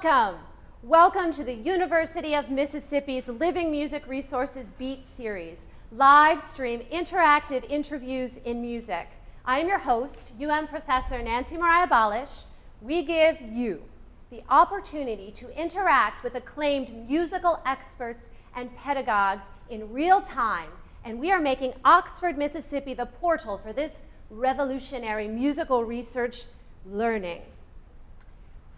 Welcome. Welcome to the University of Mississippi's Living Music Resources Beat series, live stream interactive interviews in music. I am your host, UM Professor Nancy Mariah Balach. We give you the opportunity to interact with acclaimed musical experts and pedagogues in real time, and we are making Oxford, Mississippi the portal for this revolutionary musical research learning.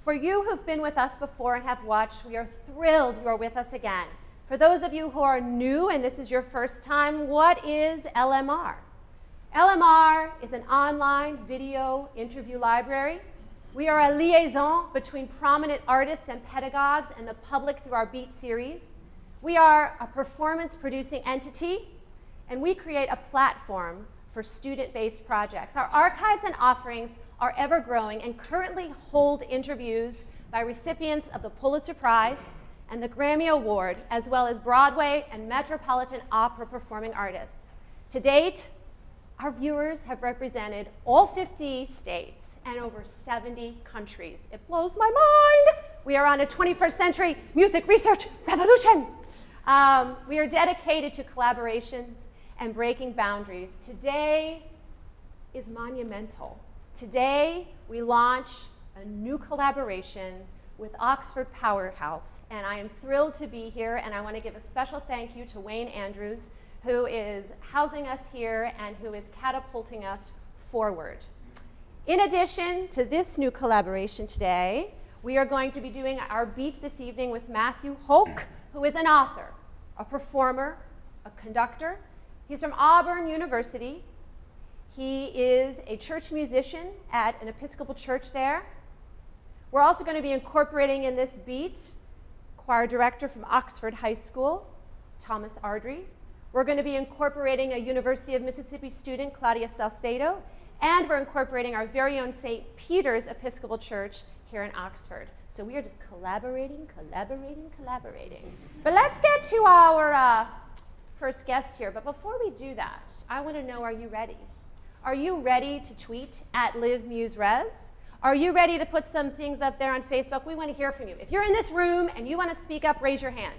For you who've been with us before and have watched, we are thrilled you are with us again. For those of you who are new and this is your first time, what is LMR? LMR is an online video interview library. We are a liaison between prominent artists and pedagogues and the public through our Beat series. We are a performance-producing entity, and we create a platform for student-based projects. Our archives and offerings are ever-growing and currently hold interviews by recipients of the Pulitzer Prize and the Grammy Award, as well as Broadway and Metropolitan Opera performing artists. To date, our viewers have represented all 50 states and over 70 countries. It blows my mind. We are on a 21st century music research revolution. We are dedicated to collaborations and breaking boundaries. Today is monumental. Today, we launch a new collaboration with Oxford Powerhouse, and I am thrilled to be here, and I want to give a special thank you to Wayne Andrews, who is housing us here and who is catapulting us forward. In addition to this new collaboration today, we are going to be doing our beat this evening with Matthew Hoch, who is an author, a performer, a conductor. He's from Auburn University. He is a church musician at an Episcopal church there. We're also going to be incorporating in this beat choir director from Oxford High School, Thomas Ardrey. We're going to be incorporating a University of Mississippi student, Claudia Salcedo, and we're incorporating our very own St. Peter's Episcopal Church here in Oxford. So we are just collaborating. But let's get to our first guest here. But before we do that, I want to know, are you ready? Are you ready to tweet at LiveMuseRes? Are you ready to put some things up there on Facebook? We want to hear from you. If you're in this room and you want to speak up, raise your hand.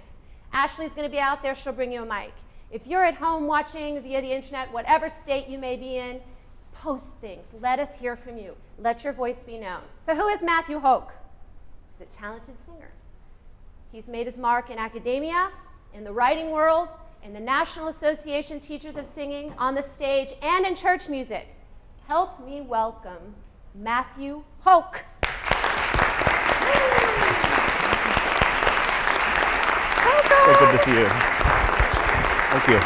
Ashley's going to be out there. She'll bring you a mic. If you're at home watching via the internet, whatever state you may be in, post things. Let us hear from you. Let your voice be known. So who is Matthew Hoch? He's a talented singer. He's made his mark in academia, in the writing world, in the National Association Teachers of Singing, on the stage, and in church music. Help me welcome Matthew Hoch. So good to see you. Thank you.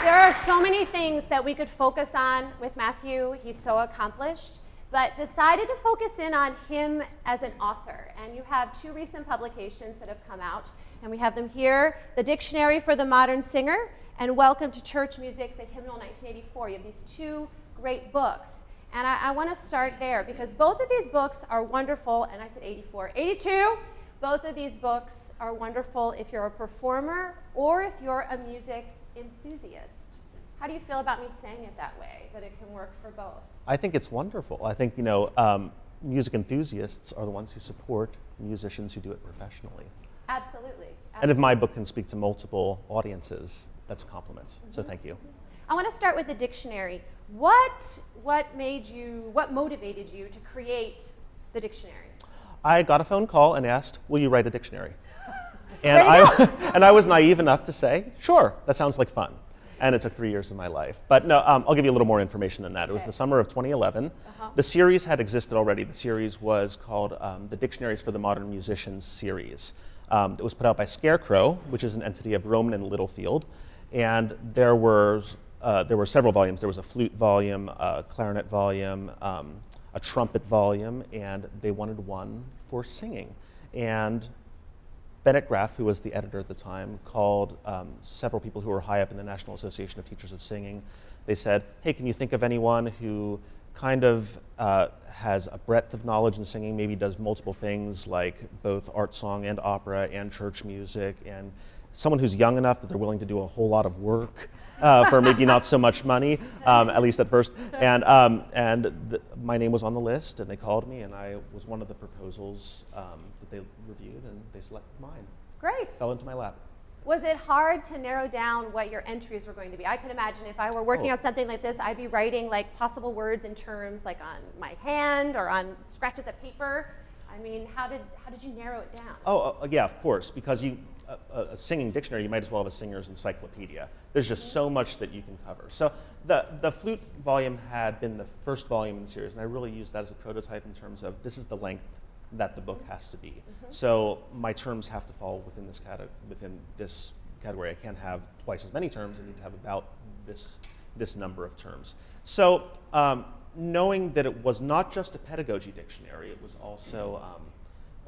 There are so many things that we could focus on with Matthew. He's so accomplished, but decided to focus in on him as an author. And you have two recent publications that have come out, and we have them here, The Dictionary for the Modern Singer and Welcome to Church Music, the Hymnal 1984. You have these two great books. And I want to start there because both of these books are wonderful, and I said 84, 82. Both of these books are wonderful if you're a performer or if you're a music enthusiast. How do you feel about me saying it that way, that it can work for both? I think it's wonderful. I think, music enthusiasts are the ones who support musicians who do it professionally. Absolutely. And if my book can speak to multiple audiences, that's a compliment. Mm-hmm. So thank you. I want to start with the dictionary. What motivated you to create the dictionary? I got a phone call and asked, will you write a dictionary? And I was naive enough to say, sure, that sounds like fun. And it took 3 years of my life. But no, I'll give you a little more information than that. It was the summer of 2011. The series had existed already. The series was called the Dictionaries for the Modern Musicians series. It was put out by Scarecrow, which is an entity of Rowman and Littlefield. And there were several volumes. There was a flute volume, a clarinet volume, a trumpet volume, and they wanted one for singing. And Bennett Graff, who was the editor at the time, called several people who were high up in the National Association of Teachers of Singing. They said, hey, can you think of anyone who kind of has a breadth of knowledge in singing, maybe does multiple things like both art song and opera and church music, and someone who's young enough that they're willing to do a whole lot of work, for maybe not so much money, at least at first. And my name was on the list, and they called me, and I was one of the proposals that they reviewed, and they selected mine. Great. Fell into my lap. Was it hard to narrow down what your entries were going to be? I can imagine if I were working on something like this, I'd be writing like possible words and terms like on my hand or on scratches of paper. I mean, how did you narrow it down? Yeah, of course, because a singing dictionary, you might as well have a singer's encyclopedia. There's just so much that you can cover. So the flute volume had been the first volume in the series, and I really used that as a prototype in terms of this is the length that the book has to be. So my terms have to fall within this category. I can't have twice as many terms. I need to have about this number of terms. So knowing that it was not just a pedagogy dictionary, it was also,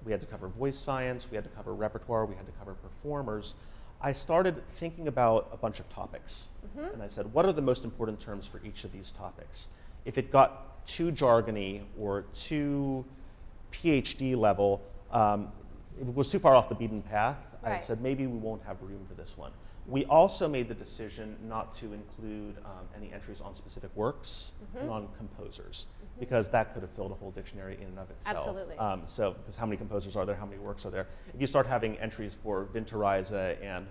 we had to cover voice science, we had to cover repertoire, we had to cover performers, I started thinking about a bunch of topics. And I said, what are the most important terms for each of these topics? If it got too jargony or too PhD level, if it was too far off the beaten path, I said maybe we won't have room for this one. We also made the decision not to include any entries on specific works and on composers, because that could have filled a whole dictionary in and of itself. Absolutely. So, because how many composers are there? How many works are there? If you start having entries for Vinteriza and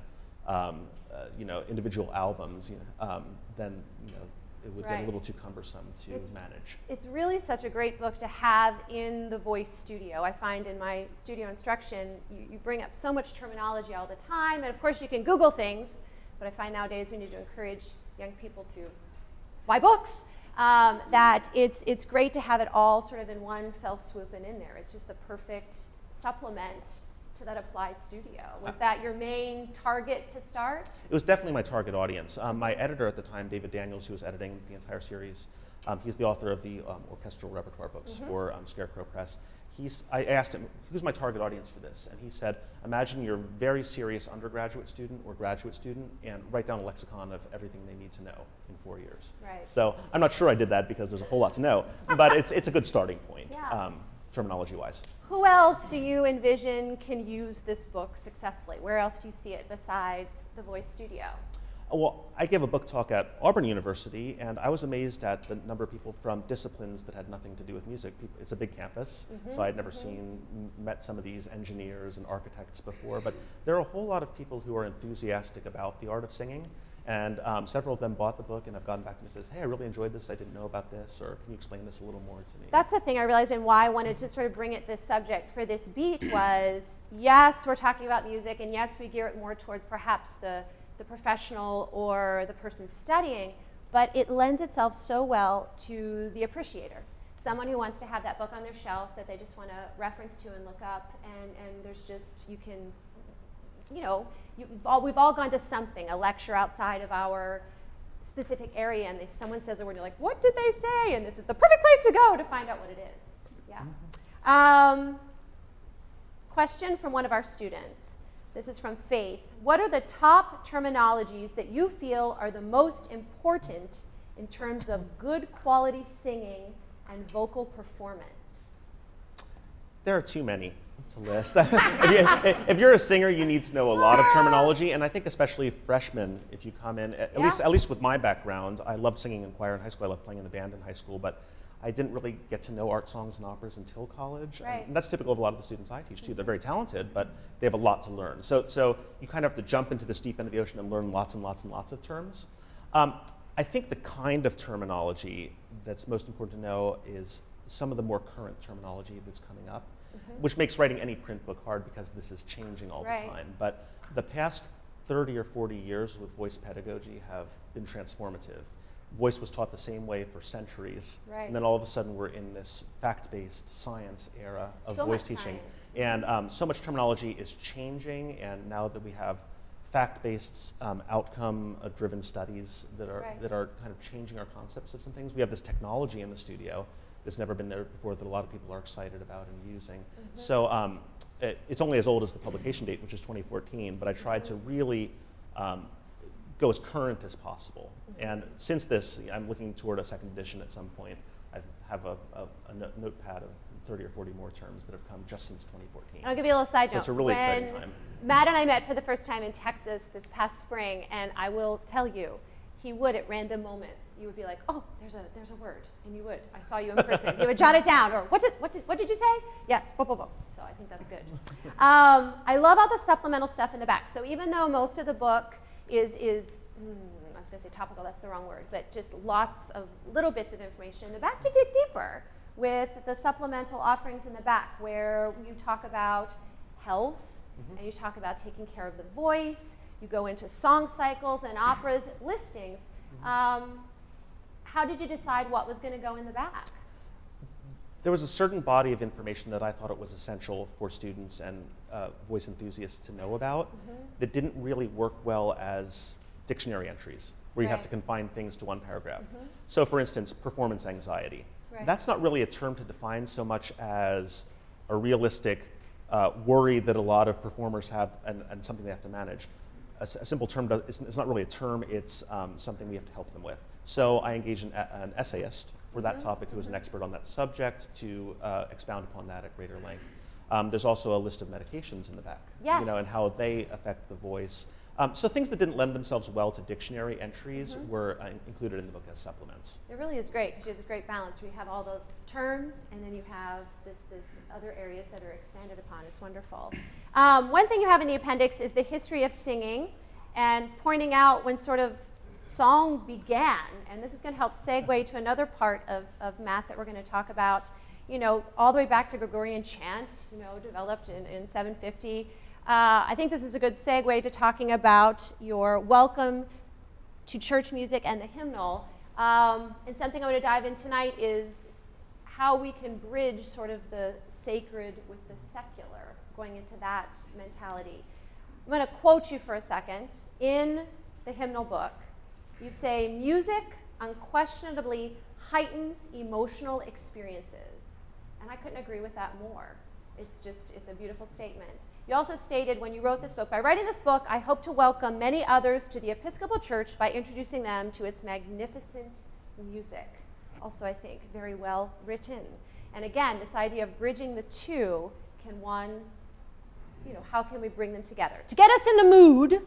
individual albums, then it would get a little too cumbersome to manage. It's really such a great book to have in the voice studio. I find in my studio instruction, you bring up so much terminology all the time, and of course you can Google things, but I find nowadays we need to encourage young people to buy books, that it's great to have it all sort of in one fell swoop and in there. It's just the perfect supplement to that applied studio. Was that your main target to start? It was definitely my target audience. My editor at the time, David Daniels, who was editing the entire series, he's the author of the orchestral repertoire books for Scarecrow Press. I asked him, who's my target audience for this? And he said, imagine you're a very serious undergraduate student or graduate student and write down a lexicon of everything they need to know in 4 years. Right. So I'm not sure I did that because there's a whole lot to know, but it's a good starting point, terminology-wise. Who else do you envision can use this book successfully? Where else do you see it besides the voice studio? Well, I gave a book talk at Auburn University, and I was amazed at the number of people from disciplines that had nothing to do with music. It's a big campus, so I had never met some of these engineers and architects before, but there are a whole lot of people who are enthusiastic about the art of singing, and several of them bought the book and have gotten back to me and says, hey, I really enjoyed this, I didn't know about this, or can you explain this a little more to me? That's the thing I realized, and why I wanted to sort of bring it this subject for this beat was, yes, we're talking about music, and yes, we gear it more towards perhaps the professional or the person studying, but it lends itself so well to the appreciator. Someone who wants to have that book on their shelf that they just want to reference to and look up, and there's just, you can, we've all gone to something, a lecture outside of our specific area, and someone says a word, and you're like, what did they say? And this is the perfect place to go to find out what it is. Yeah. Question from one of our students. This is from Faith. What are the top terminologies that you feel are the most important in terms of good quality singing and vocal performance? There are too many to list. If you're a singer, you need to know a lot of terminology, and I think especially freshmen, if you come in, at least with my background, I loved singing in choir in high school, I loved playing in the band in high school, but I didn't really get to know art songs and operas until college. Right. And that's typical of a lot of the students I teach too. They're very talented, but they have a lot to learn. So you kind of have to jump into this deep end of the ocean and learn lots and lots and lots of terms. I think the kind of terminology that's most important to know is some of the more current terminology that's coming up, which makes writing any print book hard because this is changing all the time. But the past 30 or 40 years with voice pedagogy have been transformative. Voice was taught the same way for centuries, and then all of a sudden we're in this fact-based science era of voice teaching. And so much terminology is changing, and now that we have fact-based, outcome-driven studies that are kind of changing our concepts of some things. We have this technology in the studio that's never been there before that a lot of people are excited about and using. So it's only as old as the publication date, which is 2014, but I tried to really go as current as possible. And since this, I'm looking toward a second edition at some point. I have a notepad of 30 or 40 more terms that have come just since 2014. I'll give you a little side note. So it's a really exciting time. Matt and I met for the first time in Texas this past spring, and I will tell you, he would at random moments. You would be like, oh, there's a word, and you would. I saw you in person. You would jot it down, or what did you say? Yes, blah, blah, blah. So I think that's good. I love all the supplemental stuff in the back. So even though most of the book is I was going to say topical, that's the wrong word, but just lots of little bits of information, in the back you dig deeper with the supplemental offerings in the back, where you talk about health, and you talk about taking care of the voice. You go into song cycles and operas listings. How did you decide what was going to go in the back? There was a certain body of information that I thought it was essential for students and voice enthusiasts to know about that didn't really work well as dictionary entries, where you have to confine things to one paragraph. So for instance, performance anxiety. That's not really a term to define so much as a realistic worry that a lot of performers have and something they have to manage. A simple term, it's not really a term, it's something we have to help them with. So I engaged an essayist for that topic who is an expert on that subject to expound upon that at greater length. There's also a list of medications in the back, and how they affect the voice. So things that didn't lend themselves well to dictionary entries were included in the book as supplements. It really is great, because you have this great balance where you have all the terms, and then you have this other areas that are expanded upon. It's wonderful. One thing you have in the appendix is the history of singing, and pointing out when sort of song began. And this is going to help segue to another part of math that we're going to talk about, all the way back to Gregorian chant, developed in 750. I think this is a good segue to talking about your welcome to church music and the hymnal. And something I'm going to dive in tonight is how we can bridge sort of the sacred with the secular, going into that mentality. I'm going to quote you for a second. In the hymnal book, you say, music unquestionably heightens emotional experiences. And I couldn't agree with that more. It's a beautiful statement. You also stated when you wrote this book, by writing this book, I hope to welcome many others to the Episcopal Church by introducing them to its magnificent music. Also, I think, very well written. And again, this idea of bridging the two, how can we bring them together? To get us in the mood,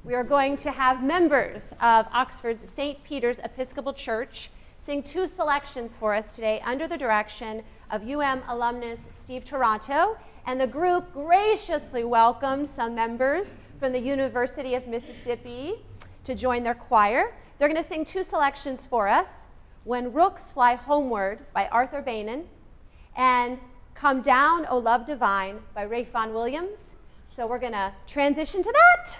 we are going to have members of Oxford's St. Peter's Episcopal Church sing two selections for us today under the direction of alumnus Steve Taranto, and the group graciously welcomed some members from the University of Mississippi to join their choir. They're going to sing two selections for us, When Rooks Fly Homeward by Arthur Bainan, and Come Down, O Love Divine by Ralph Vaughan Williams. So we're going to transition to that.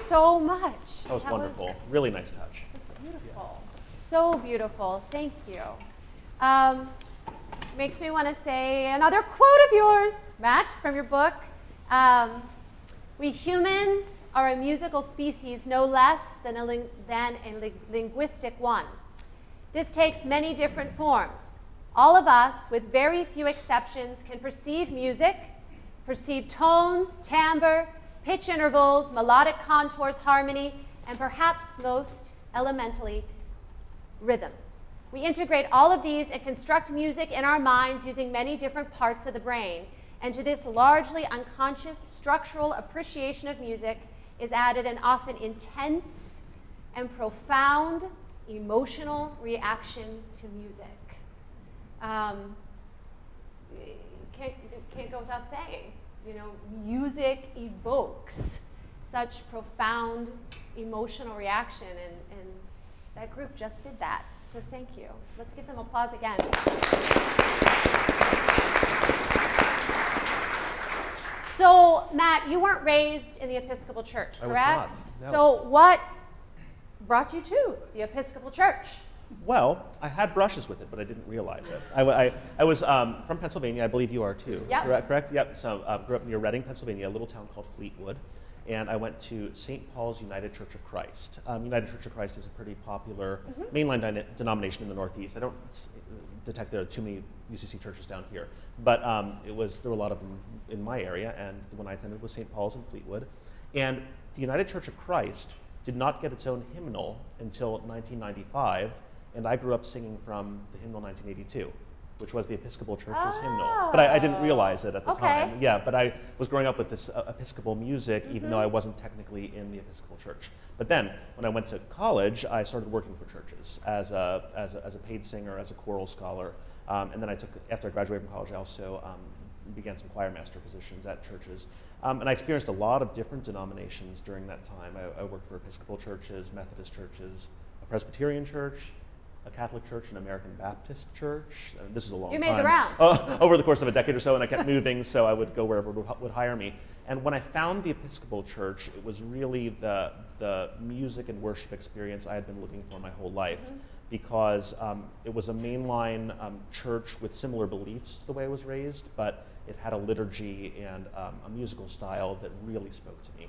So much. That was wonderful. Really nice touch. It was beautiful. So beautiful. Thank you. Makes me want to say another quote of yours, Matt, from your book. We humans are a musical species no less than a linguistic one. This takes many different forms. All of us, with very few exceptions, can perceive music, perceive tones, timbre, pitch intervals, melodic contours, harmony, and perhaps most elementally, rhythm. We integrate all of these and construct music in our minds using many different parts of the brain. And to this largely unconscious structural appreciation of music is added an often intense and profound emotional reaction to music. Can't go without saying. You know, music evokes such profound emotional reaction, and that group just did that. So thank you. Let's give them applause again. So, Matt, you weren't raised in the Episcopal Church, correct? I was not, no. So what brought you to the Episcopal Church? Well, I had brushes with it, but I didn't realize it. I was from Pennsylvania. I believe you are too. Yep. Correct? Yep. So grew up near Reading, Pennsylvania, a little town called Fleetwood. And I went to St. Paul's United Church of Christ. United Church of Christ is a pretty popular mainline denomination in the Northeast. I don't detect there are too many UCC churches down here. But there were a lot of them in my area, and the one I attended was St. Paul's in Fleetwood. And the United Church of Christ did not get its own hymnal until 1995. And I grew up singing from the hymnal 1982, which was the Episcopal Church's hymnal. But I didn't realize it at the time. Yeah, but I was growing up with this Episcopal music, even though I wasn't technically in the Episcopal Church. But then, when I went to college, I started working for churches as a paid singer, as a choral scholar. And then after I graduated from college, I also began some choir master positions at churches. And I experienced a lot of different denominations during that time. I worked for Episcopal churches, Methodist churches, a Presbyterian church, a Catholic church, an American Baptist church. And this is a long time. You made the rounds. Over the course of a decade or so, and I kept moving, so I would go wherever would hire me. And when I found the Episcopal Church, it was really the music and worship experience I had been looking for my whole life, because it was a mainline church with similar beliefs to the way I was raised, but it had a liturgy and a musical style that really spoke to me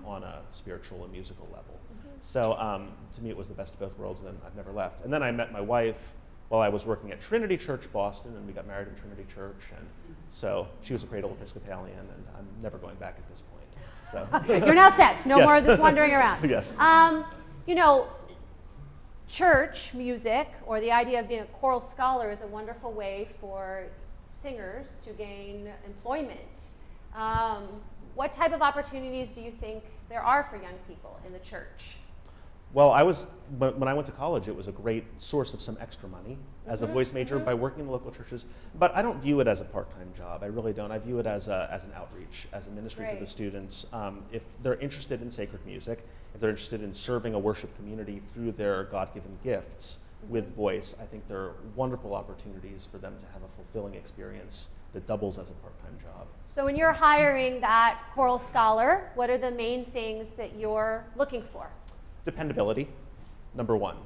on a spiritual and musical level. So to me, it was the best of both worlds, and I've never left. And then I met my wife while I was working at Trinity Church, Boston, and we got married in Trinity Church. And so she was a cradle Episcopalian, and I'm never going back at this point. So You're now set. No Yes. more of this wandering around. Yes. You know, church music, or the idea of being a choral scholar, is a wonderful way for singers to gain employment. What type of opportunities do you think there are for young people in the church? Well, when I went to college, it was a great source of some extra money as a voice major by working in the local churches. But I don't view it as a part-time job. I really don't. I view it as an outreach, as a ministry to the students. If they're interested in sacred music, if they're interested in serving a worship community through their God-given gifts with voice, I think there are wonderful opportunities for them to have a fulfilling experience that doubles as a part-time job. So when you're hiring that choral scholar, what are the main things that you're looking for? Dependability, number one.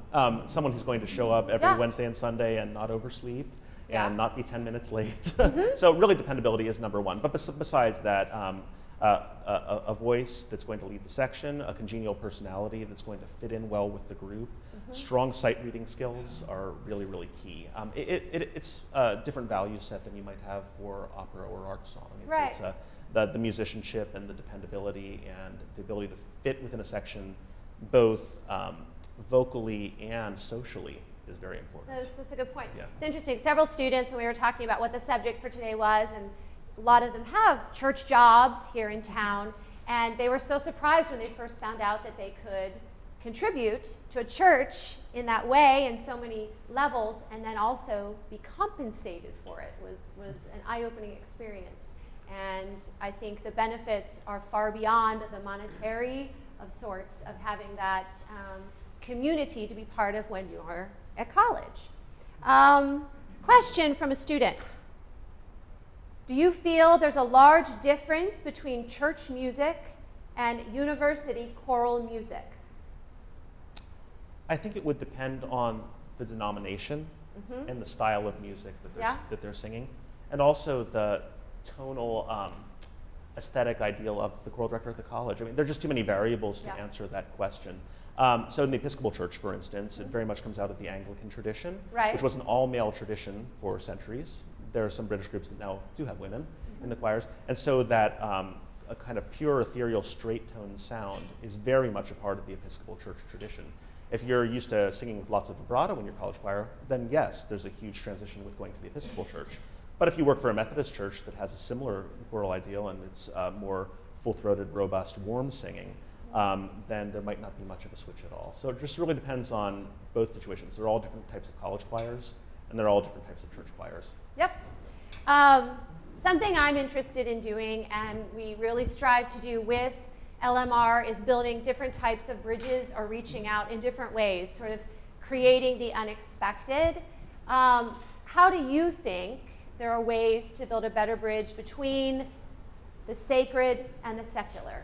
Someone who's going to show up every Wednesday and Sunday and not oversleep and not be 10 minutes late. So really dependability is number one. But besides that, a voice that's going to lead the section, a congenial personality that's going to fit in well with the group, strong sight reading skills are really, really key. It's a different value set than you might have for opera or art song. It's the musicianship and the dependability and the ability to fit within a section both vocally and socially is very important. That's a good point. Yeah. It's interesting. Several students, when we were talking about what the subject for today was, and a lot of them have church jobs here in town, and they were so surprised when they first found out that they could contribute to a church in that way in so many levels, and then also be compensated for it was an eye-opening experience. And I think the benefits are far beyond the monetary of sorts of having that community to be part of when you're at college. Question from a student. Do you feel there's a large difference between church music and university choral music? I think it would depend on the denomination and the style of music that they're singing, and also the tonal aesthetic ideal of the choral director at the college. I mean, there are just too many variables to answer that question. So in the Episcopal Church, for instance, it very much comes out of the Anglican tradition, which was an all-male tradition for centuries. There are some British groups that now do have women in the choirs, and so that a kind of pure, ethereal, straight-tone sound is very much a part of the Episcopal Church tradition. If you're used to singing with lots of vibrato in your college choir, then yes, there's a huge transition with going to the Episcopal Church. But if you work for a Methodist church that has a similar choral ideal and it's more full-throated, robust, warm singing, then there might not be much of a switch at all. So it just really depends on both situations. They're all different types of college choirs, and they're all different types of church choirs. Yep. Something I'm interested in doing, and we really strive to do with LMR, is building different types of bridges or reaching out in different ways, sort of creating the unexpected. How do you think there are ways to build a better bridge between the sacred and the secular?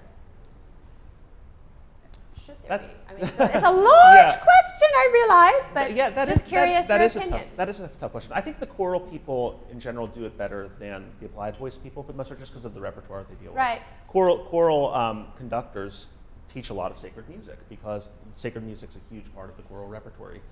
Should there be? I mean, it's a large question, I realize, but just curious your opinion. That is a tough question. I think the choral people in general do it better than the applied voice people for the most part, just because of the repertoire they deal with. Choral conductors teach a lot of sacred music because sacred music's a huge part of the choral repertory.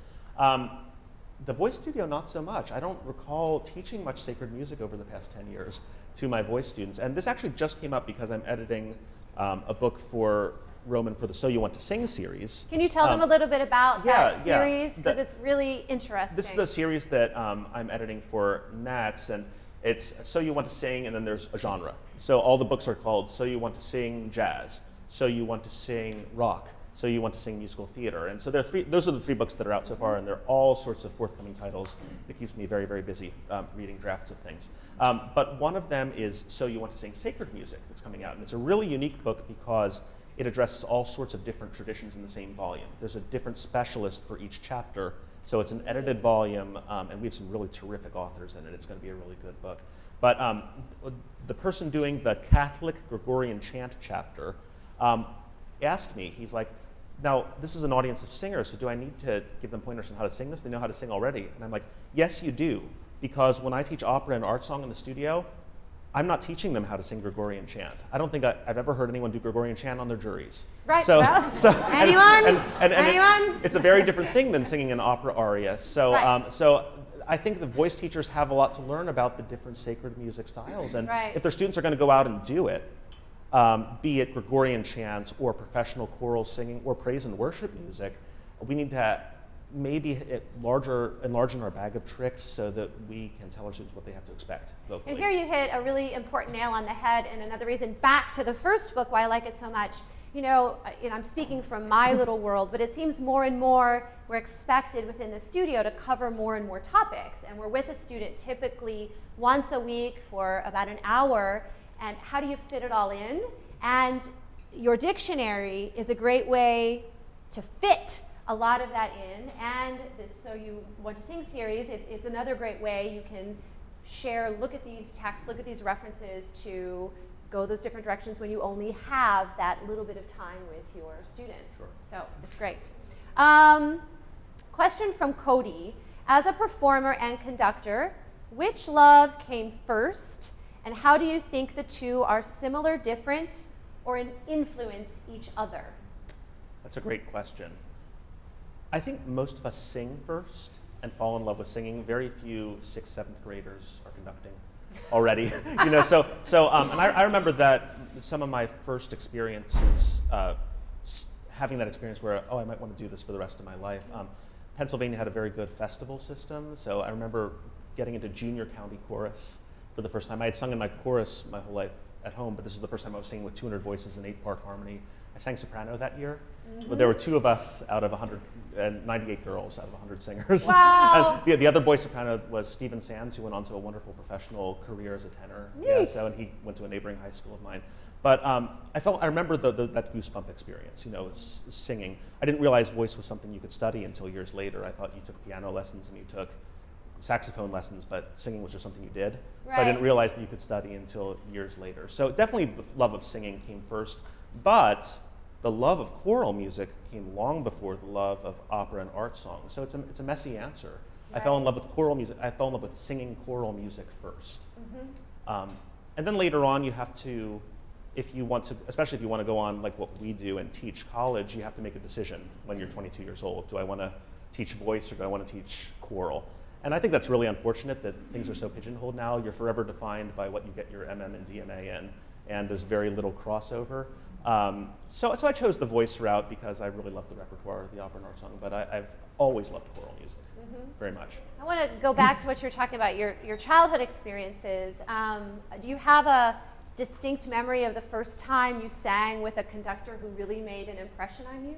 The voice studio, not so much. I don't recall teaching much sacred music over the past 10 years to my voice students. And this actually just came up because I'm editing a book for Roman for the So You Want to Sing series. Can you tell them a little bit about that series? Because it's really interesting. This is a series that I'm editing for Nats, and it's So You Want to Sing, and then there's a genre. So all the books are called So You Want to Sing Jazz, So You Want to Sing Rock, So You Want to Sing Musical Theater. And so those are the three books that are out so far, and there are all sorts of forthcoming titles that keeps me very, very busy reading drafts of things. But one of them is So You Want to Sing Sacred Music that's coming out, and it's a really unique book because it addresses all sorts of different traditions in the same volume. There's a different specialist for each chapter, so it's an edited volume, and we have some really terrific authors in it. It's going to be a really good book. But the person doing the Catholic Gregorian chant chapter asked me, he's like, now, this is an audience of singers, so do I need to give them pointers on how to sing this? They know how to sing already. And I'm like, yes, you do, because when I teach opera and art song in the studio, I'm not teaching them how to sing Gregorian chant. I don't think I've ever heard anyone do Gregorian chant on their juries. Right. Anyone? It's a very different thing than singing an opera aria. So, so I think the voice teachers have a lot to learn about the different sacred music styles. And if their students are going to go out and do it, be it Gregorian chants or professional choral singing or praise and worship music, we need to maybe enlarging our bag of tricks so that we can tell our students what they have to expect vocally. And here you hit a really important nail on the head, and another reason back to the first book why I like it so much. I'm speaking from my little world, but it seems more and more we're expected within the studio to cover more and more topics, and we're with a student typically once a week for about an hour, and how do you fit it all in? And your dictionary is a great way to fit a lot of that in, and this So You Want to Sing series, it's another great way you can share, look at these texts, look at these references to go those different directions when you only have that little bit of time with your students. Sure. So it's great. Question from Cody. As a performer and conductor, which love came first, and how do you think the two are similar, different, or influence each other? That's a great question. I think most of us sing first and fall in love with singing. Very few 6th, 7th graders are conducting already. And I remember that some of my first experiences, having that experience where, I might want to do this for the rest of my life. Pennsylvania had a very good festival system, so I remember getting into junior county chorus for the first time. I had sung in my chorus my whole life at home, but this is the first time I was singing with 200 voices in 8-part harmony. I sang soprano that year. Mm-hmm. There were 2 of us out of 198 girls out of 100 singers. Wow. And the other boy soprano was Stephen Sands, who went on to a wonderful professional career as a tenor. Nice. And he went to a neighboring high school of mine. But I remember that goosebump experience, singing. I didn't realize voice was something you could study until years later. I thought you took piano lessons and you took saxophone lessons, but singing was just something you did. Right. So I didn't realize that you could study until years later. So definitely the love of singing came first, but the love of choral music came long before the love of opera and art songs. So it's a messy answer. Right. I fell in love with choral music. I fell in love with singing choral music first. Mm-hmm. And then later on, you have to, especially if you want to go on like what we do and teach college, you have to make a decision when you're 22 years old. Do I want to teach voice or do I want to teach choral? And I think that's really unfortunate that things are so pigeonholed now. You're forever defined by what you get your MM and DMA in, and there's very little crossover. So I chose the voice route because I really love the repertoire of the opera and art song, but I've always loved choral music, very much. I want to go back to what you're talking about, your childhood experiences. Do you have a distinct memory of the first time you sang with a conductor who really made an impression on you?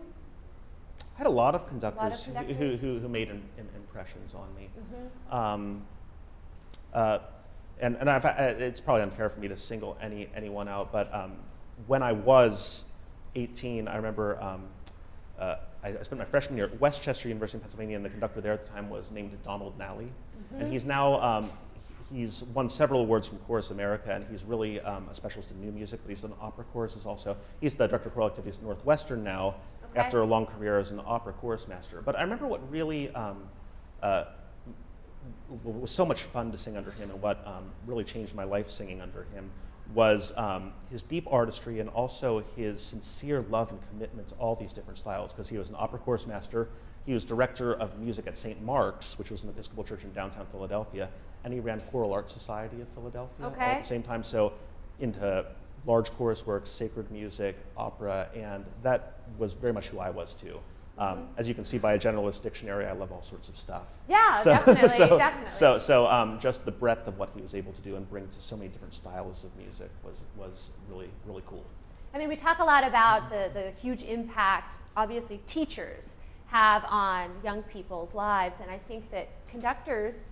I had a lot of conductors, who made impressions on me. Mm-hmm. And it's probably unfair for me to single anyone out, but when I was 18, I remember I spent my freshman year at Westchester University in Pennsylvania, and the conductor there at the time was named Donald Nally. Mm-hmm. And he's now, he's won several awards from Chorus America, and he's really a specialist in new music, but he's done opera choruses also. He's the director of choral activities at Northwestern now, after a long career as an opera chorus master. But I remember what really was so much fun to sing under him, and what really changed my life singing under him was his deep artistry and also his sincere love and commitment to all these different styles, because he was an opera chorus master, he was director of music at St. Mark's, which was an Episcopal church in downtown Philadelphia, and he ran Choral Arts Society of Philadelphia all at the same time, so into large chorus works, sacred music, opera, and that was very much who I was too. As you can see by a generalist dictionary, I love all sorts of stuff. Yeah, definitely. So just the breadth of what he was able to do and bring to so many different styles of music was really, really cool. I mean, we talk a lot about the huge impact, obviously, teachers have on young people's lives, and I think that conductors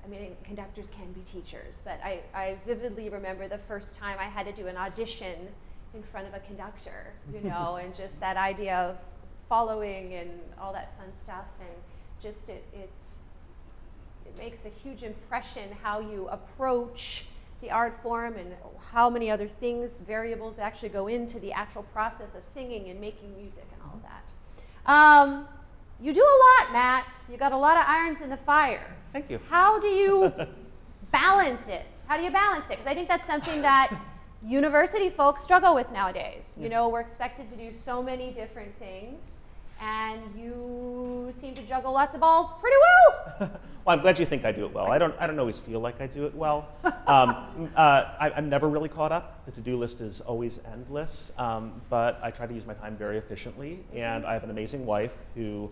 can be teachers, but I vividly remember the first time I had to do an audition in front of a conductor, and just that idea of following and all that fun stuff, and just it makes a huge impression how you approach the art form and how many other things, variables actually go into the actual process of singing and making music and all of that. You do a lot, Matt. You got a lot of irons in the fire. Thank you. How do you balance it? How do you balance it? Because I think that's something that university folks struggle with nowadays. We're expected to do so many different things, and you seem to juggle lots of balls pretty well. Well, I'm glad you think I do it well. I don't always feel like I do it well. I'm never really caught up. The to-do list is always endless, but I try to use my time very efficiently, and I have an amazing wife who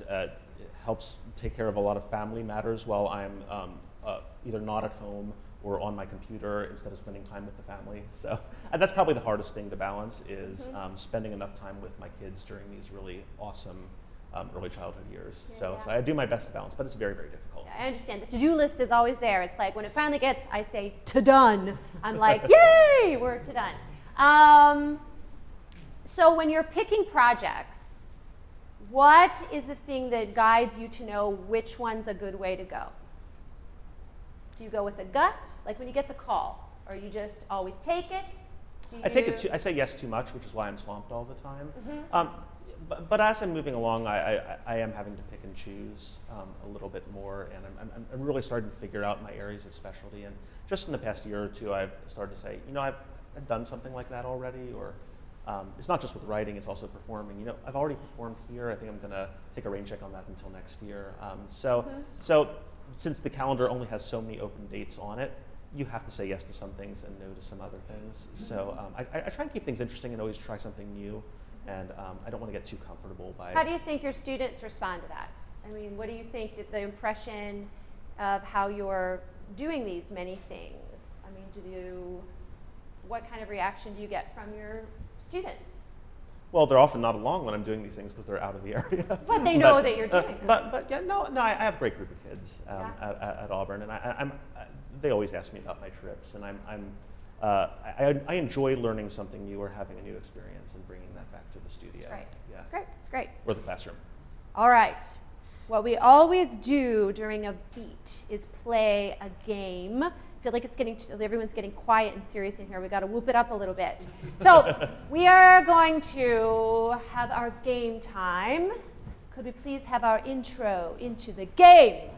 it helps take care of a lot of family matters while I'm either not at home or on my computer instead of spending time with the family. So and that's probably the hardest thing to balance is spending enough time with my kids during these really awesome early childhood years. So I do my best to balance, but it's very, very difficult. I understand. The to-do list is always there. It's like when it finally gets, I say, to done. I'm like, yay, we're to done. So when you're picking projects, what is the thing that guides you to know which one's a good way to go? Do you go with a gut, like when you get the call, or you just always take it? I say yes too much, which is why I'm swamped all the time. But as I'm moving along, I am having to pick and choose a little bit more, and I'm really starting to figure out my areas of specialty. And just in the past year or two, I've started to say, I've done something like that already, or it's not just with writing, it's also performing. I've already performed here. I think I'm going to take a rain check on that until next year. So since the calendar only has so many open dates on it, you have to say yes to some things and no to some other things. So I try and keep things interesting and always try something new. And I don't want to get too comfortable by. How do you think your students respond to that? I mean, what do you think that the impression of how you're doing these many things? I mean, what kind of reaction do you get from your students? Well, they're often not along when I'm doing these things because they're out of the area. But they know that you're doing them. But yeah, no, I have a great group of kids at Auburn, and they always ask me about my trips, and I enjoy learning something new or having a new experience and bringing that back to the studio. That's great. Yeah. It's great. Or the classroom. All right. What we always do during a beat is play a game. I feel like everyone's getting quiet and serious in here. We got to whoop it up a little bit. So we are going to have our game time. Could we please have our intro into the game?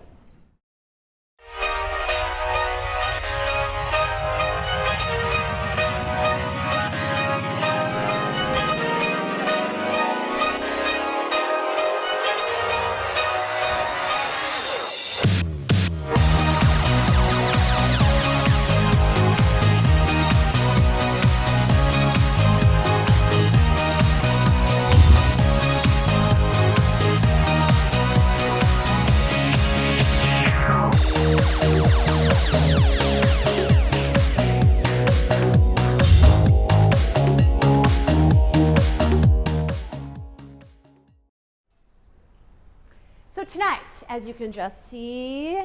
So tonight, as you can just see,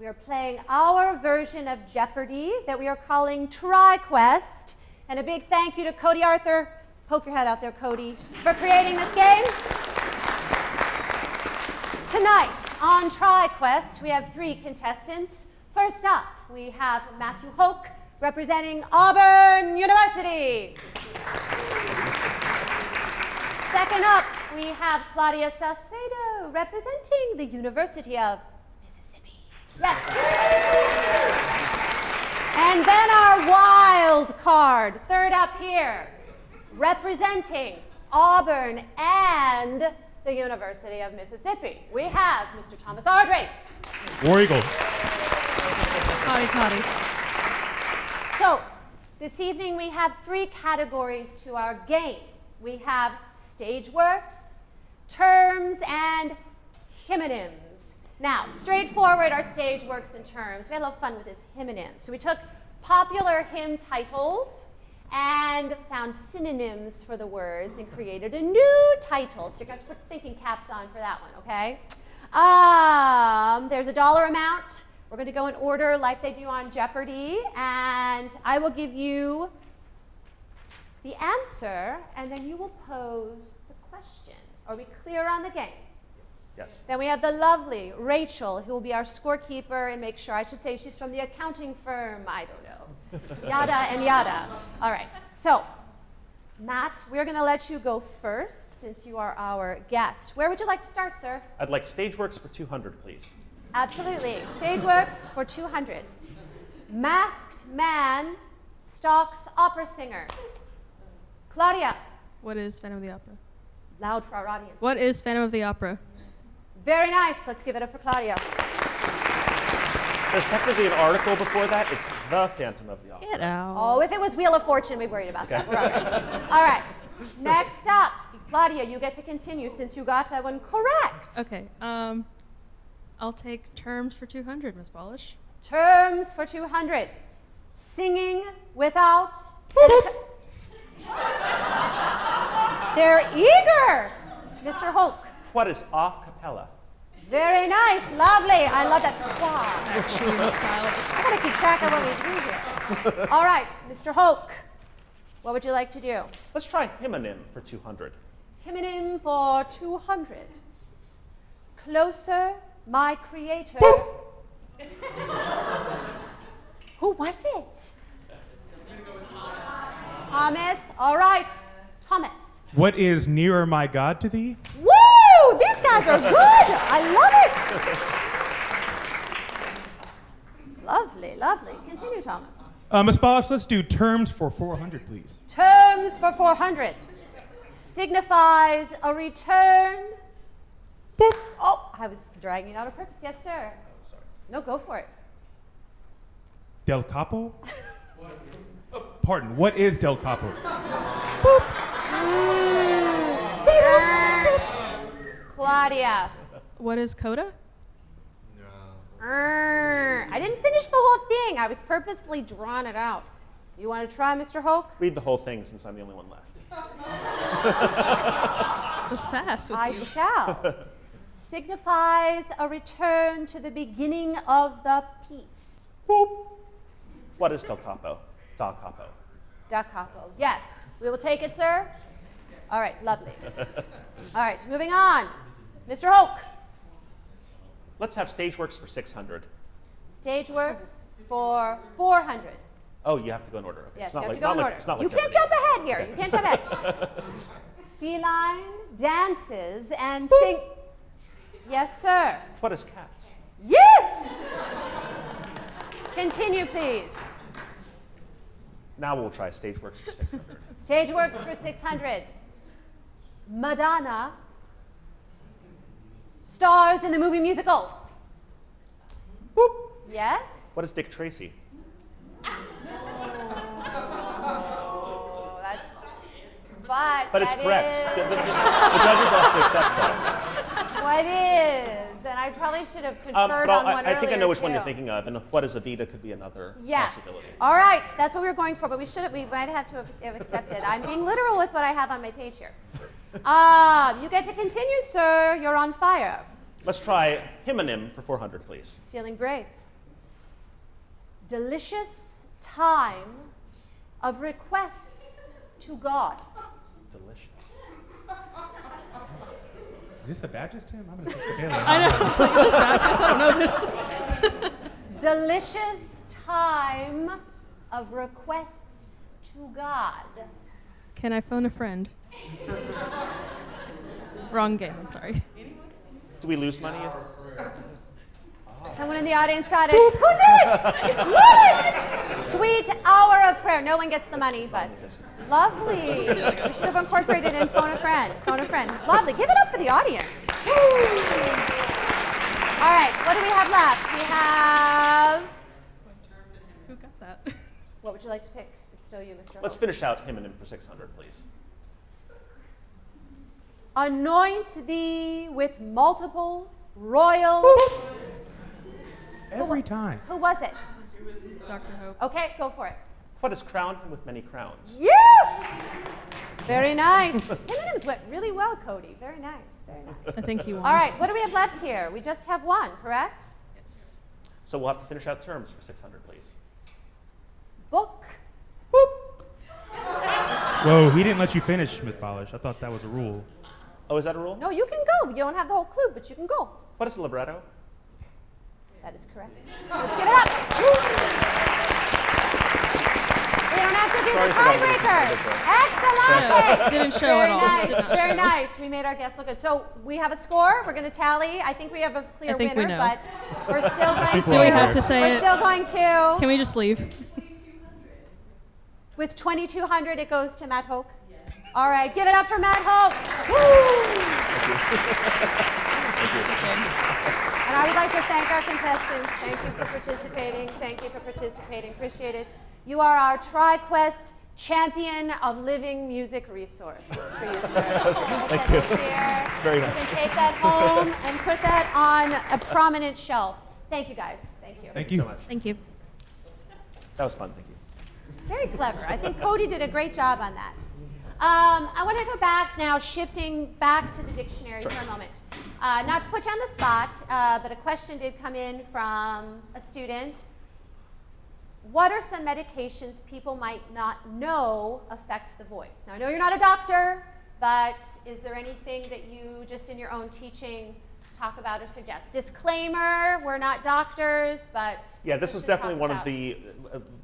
we are playing our version of Jeopardy that we are calling TriQuest. And a big thank you to Cody Arthur, poke your head out there, Cody, for creating this game. Tonight on TriQuest, we have 3 contestants. First up, we have Matthew Hoch, representing Auburn University. Second up, we have Claudia Salcedo, representing the University of Mississippi. Yes. And then our wild card, third up here, representing Auburn and the University of Mississippi. We have Mr. Thomas Ardrey. War Eagle. Howdy, toddy. So, this evening we have 3 categories to our game. We have stage works, terms, and hymonyms. Now, straightforward are stage works and terms. We had a little fun with this hymonyms. So we took popular hymn titles and found synonyms for the words and created a new title. So you're going to put thinking caps on for that one, okay? There's a dollar amount. We're going to go in order like they do on Jeopardy, and I will give you the answer, and then you will pose the question. Are we clear on the game? Yes. Then we have the lovely Rachel, who will be our scorekeeper and make sure, I should say she's from the accounting firm, I don't know, yada and yada. All right, so Matt, we're going to let you go first since you are our guest. Where would you like to start, sir? I'd like Stageworks for 200, please. Absolutely. Stageworks for 200. Masked man stalks opera singer. Claudia. What is Phantom of the Opera? Loud for our audience. What is Phantom of the Opera? Very nice. Let's give it up for Claudia. There's technically an article before that. It's The Phantom of the Opera. Get out. Oh, if it was Wheel of Fortune, we'd be worried about that. We're all right. All right. Next up, Claudia, you get to continue since you got that one correct. Okay. I'll take terms for 200, Miss Balach. Terms for 200. Singing without... They're eager. Mr. Hoch. What is off capella? Very nice. Lovely. I love that. Wow. Actually, the style of the I gotta keep track of what we do here. All right, Mr. Hoch. What would you like to do? Let's try Hindman for 200. Hymnin for 200. Closer, my creator. Who was it? Thomas. All right, Thomas. What is nearer my God to thee? Woo! These guys are good. I love it. Lovely, lovely. Continue, Thomas. Miss Balach, let's do terms for 400, please. Terms for 400. Signifies a return. Boop. Oh, I was dragging it out of purpose. Yes, sir. No, go for it. Del Capo? Pardon, what is Del Capo? Claudia. What is coda? I didn't finish the whole thing. I was purposefully drawing it out. You want to try, Mr. Hoch? Read the whole thing since I'm the only one left. The sass with I you. shall. Signifies a return to the beginning of the piece. Boop. What is Del Capo? Da Capo. Da capo. Yes. We will take it, sir. All right, lovely. All right, moving on. Mr. Hoch. Let's have Stageworks for 600. Stageworks for 400. Oh, you have to go in order. Okay. Yes, It's you not have like, to go not in like- order. it's not like You can't Jeopardy. jump ahead here. You can't jump ahead. Feline dances and sing. Yes, sir. What is cats? Yes! Continue, please. Now we'll try Stageworks for 600. Stageworks for 600. Madonna stars in the movie musical. Boop. Yes? What is Dick Tracy? Oh, that's. But it's that correct. is The judges have to accept that. what is. And I probably should have conferred But on one I think I know which one too. you're thinking of, and what is Evita could be another Yes. possibility. All right. That's what we were going for, but we might have to have accepted. I'm being literal with what I have on my page here. You get to continue, sir. You're on fire. Let's try Hymnim for 400, please. Feeling brave. Delicious time of requests to God. Delicious. Is this a Baptist hymn? I'm an Episcopalian. I know. It's like, is this Baptist? I don't know this. Delicious time of requests to God. Can I phone a friend? Wrong game, I'm sorry. Do we lose money? Someone in the audience got it. Who did it? Love it! Sweet hour of prayer. No one gets the money, but lovely. We should have incorporated in phone a friend. Phone a friend. Lovely. Give it up for the audience. Woo. All right, what do we have left? We have. Who got that? What would you like to pick? It's still you, Mr. Let's Hope. finish out Hymnim for 600, please. Anoint thee with multiple royal. Every time. Who was it? Dr. Hope. Okay, go for it. What is crowned him with many crowns? Yes! Very nice. Hymns went really well, Cody. Very nice. Very nice. I think he won. All right, what do we have left here? We just have one, correct? Yes. So we'll have to finish out terms for 600, please. Book. Whoa, he didn't let you finish, Miss Balach. I thought that was a rule. Oh, is that a rule? No, you can go. You don't have the whole clue, but you can go. What is libretto? That is correct. Let's give it up. We don't have to do Sorry the for that. tiebreaker. Excellent. Didn't show Very at all. nice. Did not Very show. nice. We made our guests look good. So we have a score. We're going to tally. I think we have a clear I think we winner, know. but we're still going think to. we're Do we have to say We're it? still going to. Can we just leave? With 2,200, it goes to Matt Hoch. All right, give it up for Matt Hoch. And I would like to thank our contestants. Thank you for participating. Thank you for participating. Appreciate it. You are our TriQuest champion of living music resources for you, sir. Thank you. Here. It's very You nice. can take that home and put that on a prominent shelf. Thank you, guys. Thank you. Thank so you. much. Thank you. That was fun. Thank you. Very clever. I think Cody did a great job on that. I want to go back now, shifting back to the dictionary for a moment. Not to put you on the spot, but a question did come in from a student. What are some medications people might not know affect the voice? Now, I know you're not a doctor, but is there anything that you, just in your own teaching, talk about or suggest? Disclaimer, we're not doctors, but Yeah, this was just to definitely talk one about. of the,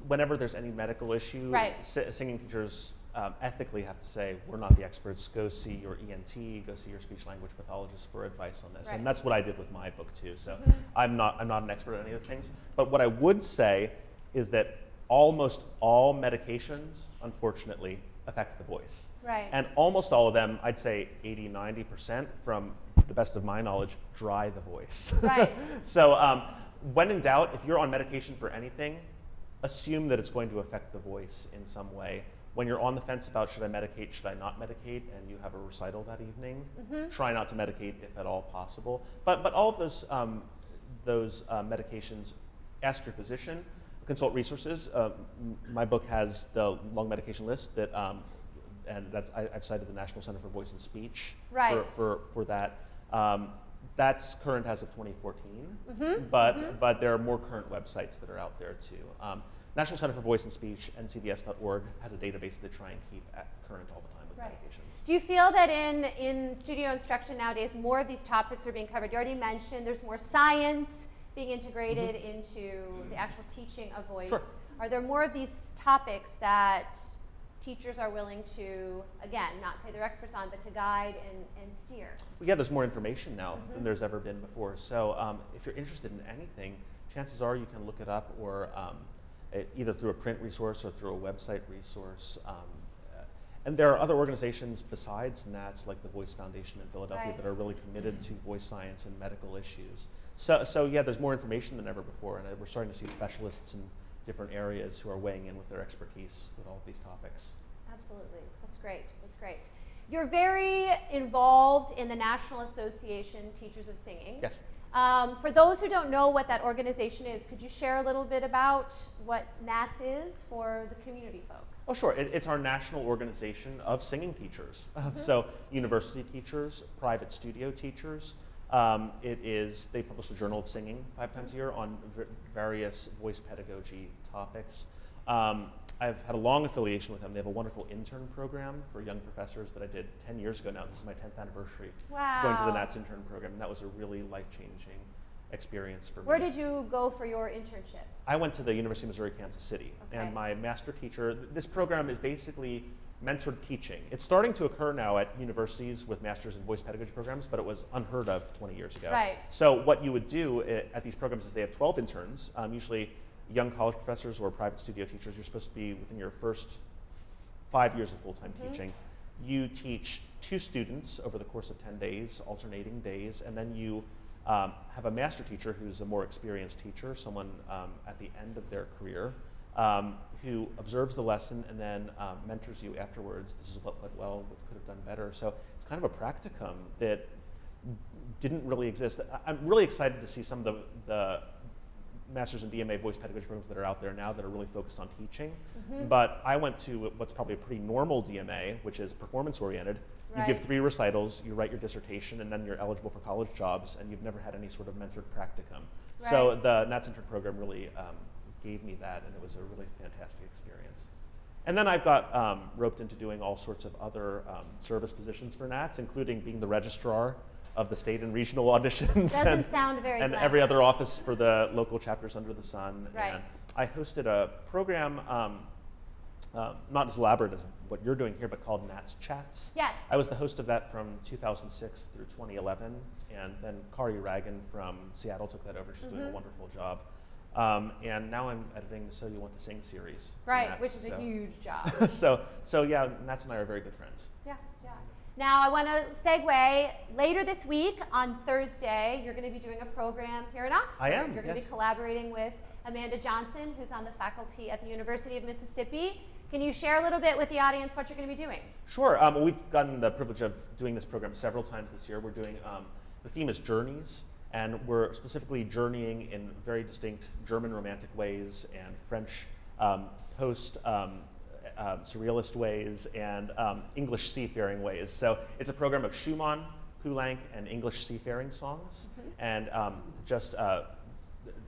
whenever there's any medical issue, Right. Singing teachers ethically have to say, we're not the experts, go see your ENT, go see your speech language pathologist for advice on this. Right. And that's what I did with my book too. So I'm not an expert at any of the things. But what I would say is that almost all medications, unfortunately, affect the voice. Right. And almost all of them, I'd say 80, 90%, from the best of my knowledge, dry the voice. Right. So when in doubt, if you're on medication for anything, assume that it's going to affect the voice in some way. When you're on the fence about should I medicate, should I not medicate, and you have a recital that evening, try not to medicate if at all possible. But all of those medications, ask your physician, consult resources. My book has the long medication list that, and I've cited the National Center for Voice and Speech Right. for that. That's current as of 2014, but there are more current websites that are out there too. National Center for Voice and Speech, ncvs.org, has a database that try and keep current all the time with Right. medications. Do you feel that in studio instruction nowadays, more of these topics are being covered? You already mentioned there's more science being integrated into the actual teaching of voice. Sure. Are there more of these topics that teachers are willing to, again, not say they're experts on, but to guide and steer? Well, yeah, there's more information now than there's ever been before. So if you're interested in anything, chances are you can look it up, or either through a print resource or through a website resource. And there are other organizations besides NATS, like the Voice Foundation in Philadelphia, Right. that are really committed to voice science and medical issues. So yeah, there's more information than ever before, and we're starting to see specialists in different areas who are weighing in with their expertise with all of these topics. Absolutely. That's great. That's great. You're very involved in the National Association Teachers of Singing. Yes. For those who don't know what that organization is, could you share a little bit about what NATS is for the community folks? Oh, sure. It's our national organization of singing teachers. So university teachers, private studio teachers. They publish a journal of singing 5 times a year on various voice pedagogy topics. I've had a long affiliation with them. They have a wonderful intern program for young professors that I did 10 years ago now. This is my 10th anniversary going to the Wow. NATS intern program, and that was a really life-changing experience for me. Where did you go for your internship? I went to the University of Missouri, Kansas City, Okay. and my master teacher, this program is basically mentored teaching. It's starting to occur now at universities with master's in voice pedagogy programs, but it was unheard of 20 years ago. Right. So what you would do at these programs is they have 12 interns, usually young college professors or private studio teachers. You're supposed to be within your first 5 years of full-time teaching. You teach 2 students over the course of 10 days, alternating days, and then you have a master teacher who's a more experienced teacher, someone at the end of their career, who observes the lesson and then mentors you afterwards. This is what went well, what could have done better. So it's kind of a practicum that didn't really exist. I'm really excited to see some of the master's and BMA voice pedagogy programs that are out there now that are really focused on teaching. But I went to what's probably a pretty normal DMA, which is performance oriented. You give Right. 3 recitals, you write your dissertation, and then you're eligible for college jobs, and you've never had any sort of mentored practicum. So Right. the NATS intern program really gave me that, and it was a really fantastic experience. And then I've got roped into doing all sorts of other service positions for NATS, including being the registrar of the state and regional auditions. Doesn't sound very and every other glamorous. office for the local chapters under the sun. Right. And I hosted a program, not as elaborate as what you're doing here, but called NATS Chats. Yes. I was the host of that from 2006 through 2011, and then Kari Ragan from Seattle took that over. She's doing a wonderful job. And now I'm editing the So You Want to Sing series. for Right, NATS, which is a so- huge job. So yeah, Nats and I are very good friends. Yeah, yeah. Now I want to segue. Later this week on Thursday, you're going to be doing a program here in Oxford. I am, You're going to be yes. collaborating with Amanda Johnson, who's on the faculty at the University of Mississippi. Can you share a little bit with the audience what you're going to be doing? Sure. We've gotten the privilege of doing this program several times this year. We're doing, the theme is journeys, and we're specifically journeying in very distinct German Romantic ways and French post-surrealist ways and English seafaring ways. So it's a program of Schumann, Poulenc, and English seafaring songs, and just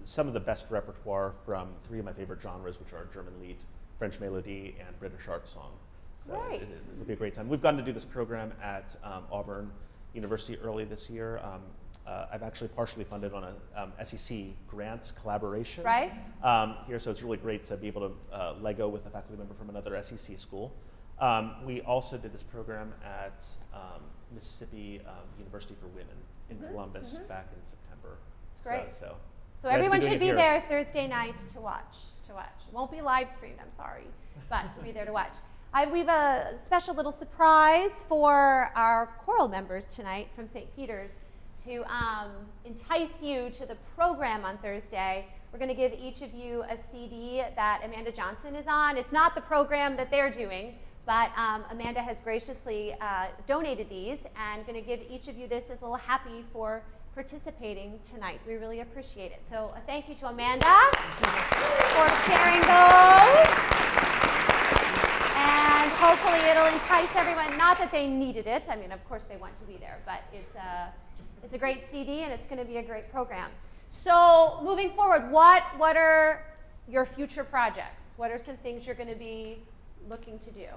some of the best repertoire from three of my favorite genres, which are German Lied, French Melody, and British art song. So Great. it'll be a great time. We've gotten to do this program at Auburn University early this year. I've actually partially funded on a SEC grants collaboration Right. Here, so it's really great to be able to Lego with a faculty member from another SEC school. We also did this program at Mississippi University for Women in Columbus back in September. It's great. So So glad to be everyone doing should it be here. there Thursday night to watch. It won't be live streamed, I'm sorry, but to be there to watch. We have a special little surprise for our choral members tonight from St. Peter's to entice you to the program on Thursday. We're going to give each of you a CD that Amanda Johnson is on. It's not the program that they're doing, but Amanda has graciously donated these and going to give each of you this as a little happy for participating tonight. We really appreciate it. So a thank you to Amanda for sharing those. And hopefully it'll entice everyone. Not that they needed it. I mean, of course they want to be there, but it's a great CD and it's going to be a great program. So moving forward, what are your future projects? What are some things you're going to be looking to do?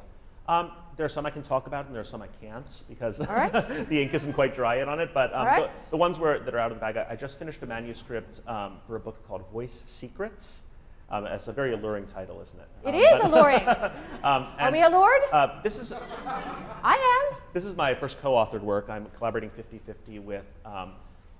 There are some I can talk about, and there are some I can't because right. the ink isn't quite dry yet on it. But right. the ones that are out of the bag, I just finished a manuscript for a book called Voice Secrets. It's a very alluring title, isn't it? It is alluring. Are we allured? This is I am. This is my first co-authored work. I'm collaborating 50-50 with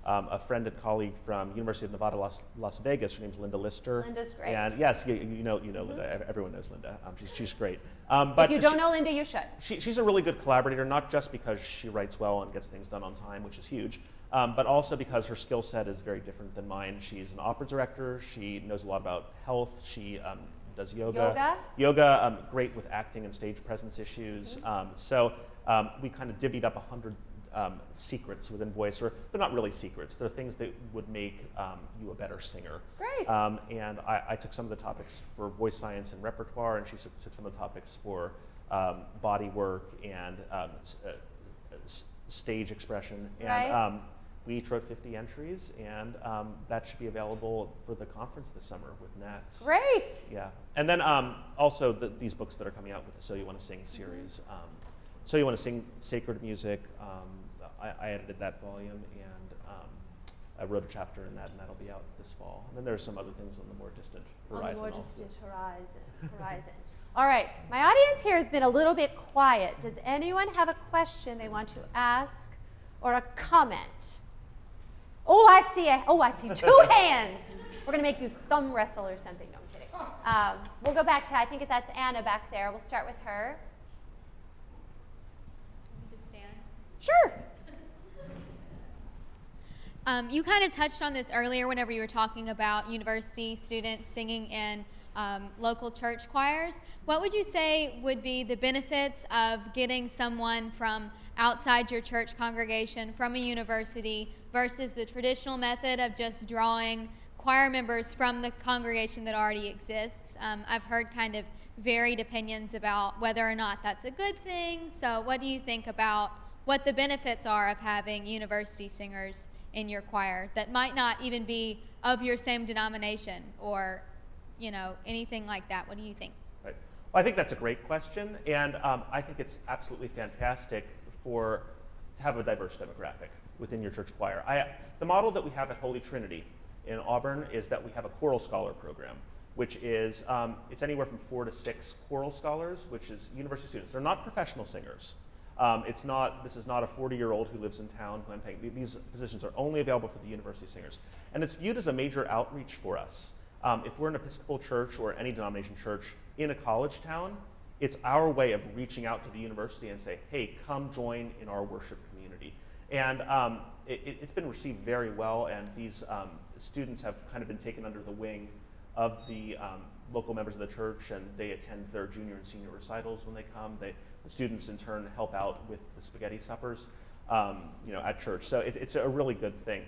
a friend and colleague from University of Nevada, Las Vegas. Her name's Linda Lister. Linda's great. And yes, you know Linda. Everyone knows Linda. She's great. But if you don't know Linda, you should. She's a really good collaborator, not just because she writes well and gets things done on time, which is huge, but also because her skill set is very different than mine. She's an opera director. She knows a lot about health. She does yoga. Great with acting and stage presence issues. So we kind of divvied up 100 secrets within voice, or they're not really secrets. They're things that would make you a better singer. Great. And I took some of the topics for voice science and repertoire, and she took some of the topics for body work and stage expression. And right. We each wrote 50 entries, and that should be available for the conference this summer with Nats. Great. Yeah. And then also these books that are coming out with the So You Want to Sing series. So You Want to Sing Sacred Music. I edited that volume, and I wrote a chapter in that, and that'll be out this fall. And then there's some other things on the more distant horizon. On the more distant horizon. All right, my audience here has been a little bit quiet. Does anyone have a question they want to ask or a comment? Oh, I see 2 hands. We're gonna make you thumb wrestle or something. No, I'm kidding. We'll go back to, I think that's Anna back there. We'll start with her. To stand. Sure. You kind of touched on this earlier whenever you were talking about university students singing in local church choirs. What would you say would be the benefits of getting someone from outside your church congregation, from a university, versus the traditional method of just drawing choir members from the congregation that already exists? I've heard kind of varied opinions about whether or not that's a good thing. So what do you think about what the benefits are of having university singers in your choir that might not even be of your same denomination or, anything like that? What do you think? Right. Well, I think that's a great question, and I think it's absolutely fantastic to have a diverse demographic within your church choir. The model that we have at Holy Trinity in Auburn is that we have a choral scholar program, which is it's anywhere from 4 to 6 choral scholars, which is university students. They're not professional singers. This is not a 40-year-old who lives in town who I'm paying. These positions are only available for the university singers. And it's viewed as a major outreach for us. If we're an Episcopal church or any denomination church in a college town, it's our way of reaching out to the university and say, hey, come join in our worship community. And it's been received very well, and these students have kind of been taken under the wing of the local members of the church, and they attend their junior and senior recitals when they come. The students in turn help out with the spaghetti suppers, at church. So it's a really good thing.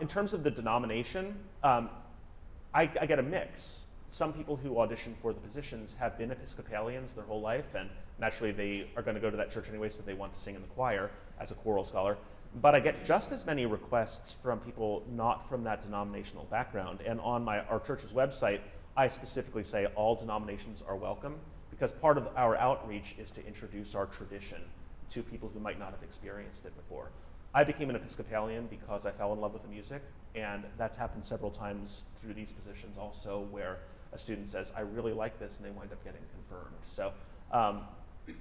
In terms of the denomination, I get a mix. Some people who audition for the positions have been Episcopalians their whole life, and naturally they are going to go to that church anyway, so they want to sing in the choir as a choral scholar. But I get just as many requests from people not from that denominational background. And on our church's website, I specifically say all denominations are welcome, because part of our outreach is to introduce our tradition to people who might not have experienced it before. I became an Episcopalian because I fell in love with the music, and that's happened several times through these positions also, where a student says, I really like this, and they wind up getting confirmed. So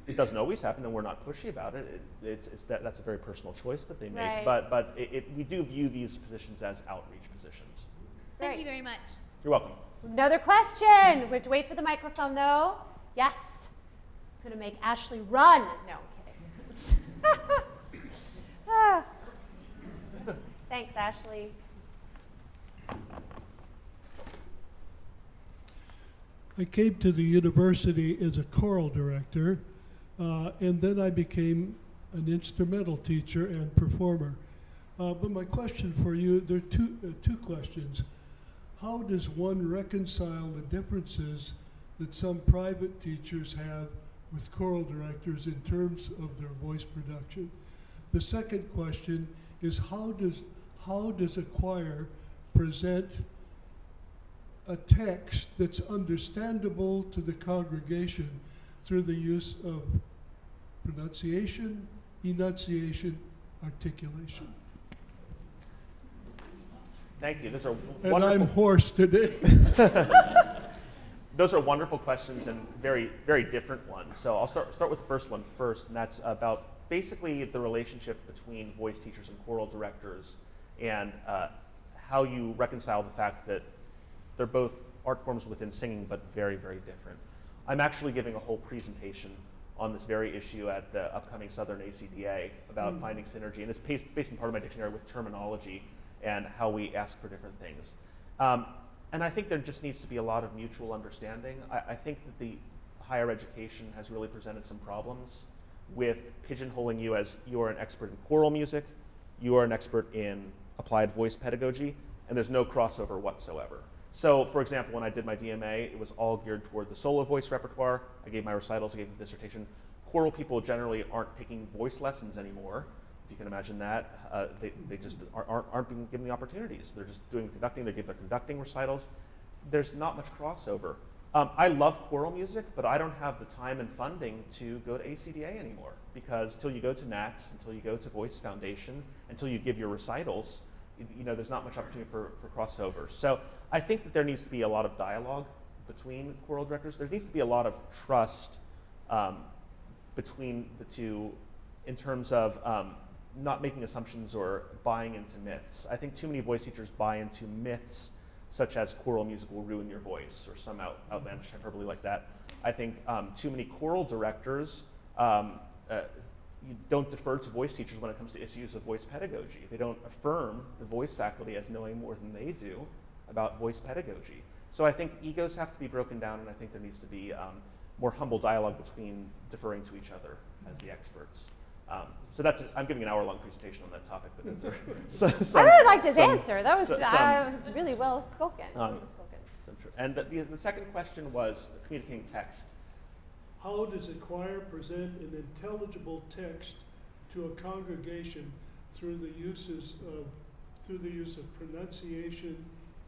it doesn't always happen, and we're not pushy about it. That's a very personal choice that they make. Right. But we do view these positions as outreach positions. Thank you very much. You're welcome. Another question. We have to wait for the microphone, though. Yes. I'm going to make Ashley run. No, I'm kidding. Ah. Thanks, Ashley. I came to the university as a choral director, and then I became an instrumental teacher and performer. But my question for you, there are two questions. How does one reconcile the differences that some private teachers have with choral directors in terms of their voice production? The second question is how does a choir present a text that's understandable to the congregation through the use of pronunciation, enunciation, articulation? Thank you. Those are And wonderful. I'm hoarse today. Those are wonderful questions and very, very different ones. So I'll start with the first one first, and that's about basically the relationship between voice teachers and choral directors, and how you reconcile the fact that they're both art forms within singing, but very, very different. I'm actually giving a whole presentation on this very issue at the upcoming Southern ACDA about finding synergy, and it's based in part of my dictionary with terminology and how we ask for different things. And I think there just needs to be a lot of mutual understanding. I think that the higher education has really presented some problems with pigeonholing you as you are an expert in choral music, you are an expert in applied voice pedagogy, and there's no crossover whatsoever. So, for example, when I did my DMA, it was all geared toward the solo voice repertoire. I gave my recitals, I gave the dissertation. Choral people generally aren't taking voice lessons anymore, if you can imagine that. They just aren't being given the opportunities. They're just doing conducting, they give their conducting recitals. There's not much crossover. I love choral music, but I don't have the time and funding to go to ACDA anymore, because till you go to NATS, until you go to Voice Foundation, until you give your recitals, there's not much opportunity for crossover. So I think that there needs to be a lot of dialogue between choral directors. There needs to be a lot of trust between the two in terms of not making assumptions or buying into myths. I think too many voice teachers buy into myths such as choral music will ruin your voice, or some outlandish hyperbole like that. I think too many choral directors you don't defer to voice teachers when it comes to issues of voice pedagogy. They don't affirm the voice faculty as knowing more than they do about voice pedagogy. So I think egos have to be broken down, and I think there needs to be more humble dialogue between deferring to each other as the experts. So I'm giving an hour-long presentation on that topic, but that's I really liked his answer. That was really well spoken. And the second question was communicating text. How does a choir present an intelligible text to a congregation through the use of pronunciation,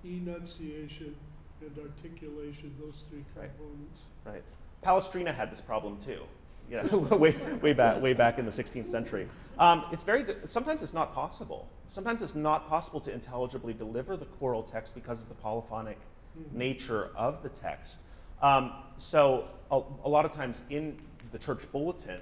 enunciation, and articulation, those three components? Right. Palestrina had this problem too. Way back in the 16th century. Sometimes it's not possible. Sometimes it's not possible to intelligibly deliver the choral text because of the polyphonic nature of the text. So a lot of times in the church bulletin,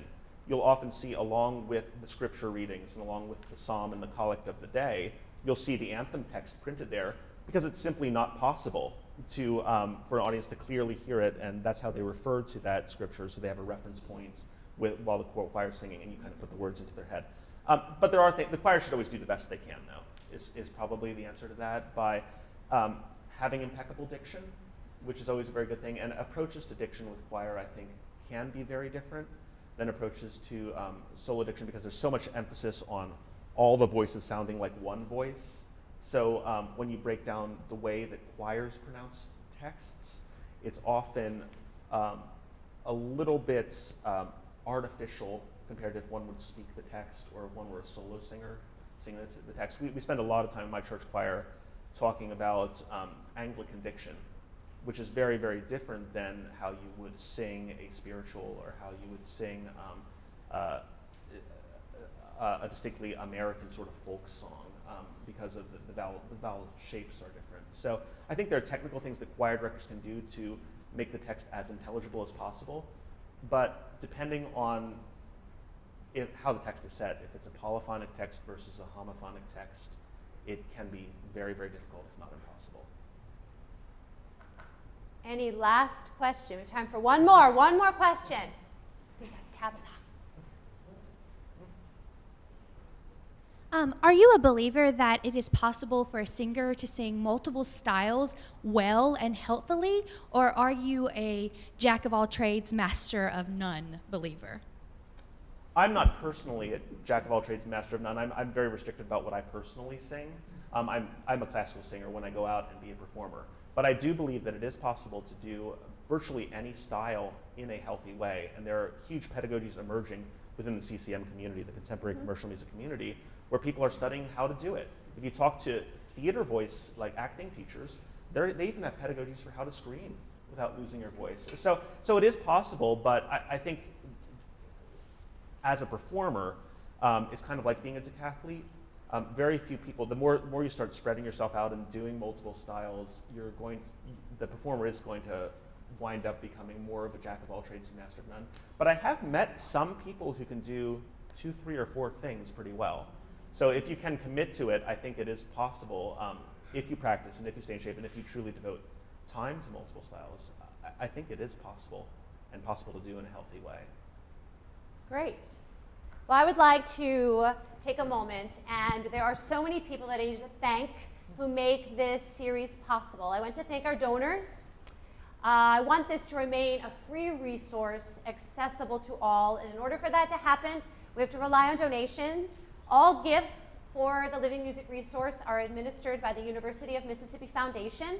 you'll often see, along with the scripture readings and along with the psalm and the collect of the day, you'll see the anthem text printed there, because it's simply not possible for an audience to clearly hear it, and that's how they refer to that scripture, so they have a reference point while the choir is singing, and you kind of put the words into their head. But there are things, the choir should always do the best they can, though, is probably the answer to that, by having impeccable diction. which is always a very good thing. And approaches to diction with choir, I think, can be very different than approaches to solo diction because there's so much emphasis on all the voices sounding like one voice. So when you break down the way that choirs pronounce texts, it's often a little bit artificial compared to if one would speak the text or if one were a solo singer singing the text. We spend a lot of time in my church choir talking about Anglican diction, which is very, very different than how you would sing a spiritual or how you would sing a distinctly American sort of folk song because of the vowel shapes are different. So I think there are technical things that choir directors can do to make the text as intelligible as possible, but depending on how the text is set, if it's a polyphonic text versus a homophonic text, it can be very, very difficult, if not impossible. Any last question? We have time for one more question. I think that's Tabitha. Are you a believer that it is possible for a singer to sing multiple styles well and healthily, or are you a jack of all trades, master of none believer? I'm not personally a jack of all trades, master of none. I'm very restricted about what I personally sing. I'm a classical singer when I go out and be a performer. But I do believe that it is possible to do virtually any style in a healthy way. And there are huge pedagogies emerging within the CCM community, the contemporary commercial music community, where people are studying how to do it. If you talk to theater voice, like acting teachers, they even have pedagogies for how to scream without losing your voice. So it is possible, but I think as a performer, it's kind of like being a decathlete. Very few people, the more you start spreading yourself out and doing multiple styles, the performer is going to wind up becoming more of a jack of all trades and master of none. But I have met some people who can do 2, 3, or 4 things pretty well. So if you can commit to it, I think it is possible if you practice and if you stay in shape and if you truly devote time to multiple styles. I think it is possible and possible to do in a healthy way. Great. Well, I would like to take a moment, and there are so many people that I need to thank who make this series possible. I want to thank our donors. I want this to remain a free resource accessible to all, and in order for that to happen, we have to rely on donations. All gifts for the Living Music Resource are administered by the University of Mississippi Foundation.